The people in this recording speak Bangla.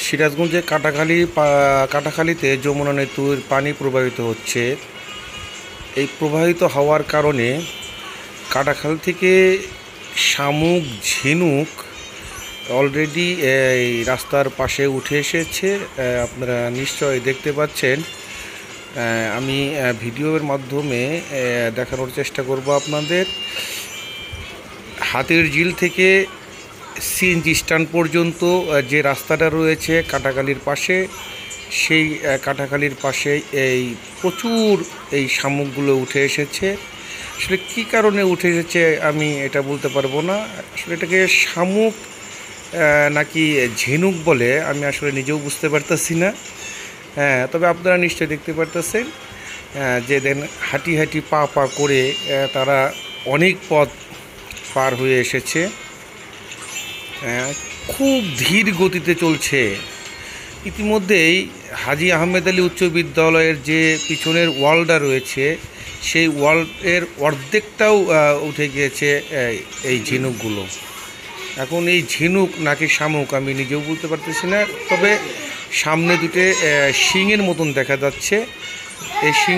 সিরাজগঞ্জে কাটাখালীতে যমুনা নদীর পানি প্রবাহিত হচ্ছে। এই প্রবাহিত হওয়ার কারণে কাটাখাল থেকে শামুক, ঝিনুক অলরেডি এই রাস্তার পাশে উঠে এসেছে। আপনারা নিশ্চয়ই দেখতে পাচ্ছেন। আমি ভিডিওর মাধ্যমে দেখানোর চেষ্টা করব আপনাদের। হাতির ঝিল থেকে সিএনজি স্ট্যান্ড পর্যন্ত যে রাস্তাটা রয়েছে কাটাখালীর পাশে, সেই কাটাখালীর পাশে এই প্রচুর এই শামুকগুলো উঠে এসেছে। আসলে কী কারণে উঠে এসেছে আমি এটা বলতে পারবো না। আসলে এটাকে শামুক নাকি ঝিনুক বলে আমি আসলে নিজেও বুঝতে পারতেছি না। তবে আপনারা নিশ্চয়ই দেখতে পারতেছেন যে দেন হাঁটি হাঁটি পা পা করে তারা অনেক পথ পার হয়ে এসেছে। খুব ধীর গতিতে চলছে। ইতিমধ্যেই হাজী আহমেদ আলী উচ্চ বিদ্যালয়ের যে পিছনের ওয়ালটা রয়েছে, সেই ওয়ালের অর্ধেকটাও উঠে গিয়েছে এই ঝিনুকগুলো। এখন এই ঝিনুক নাকি শামুক আমি নিজেও বলতে পারতেছি না। তবে সামনে দুটো শিংয়ের মতন দেখা যাচ্ছে। এই শিং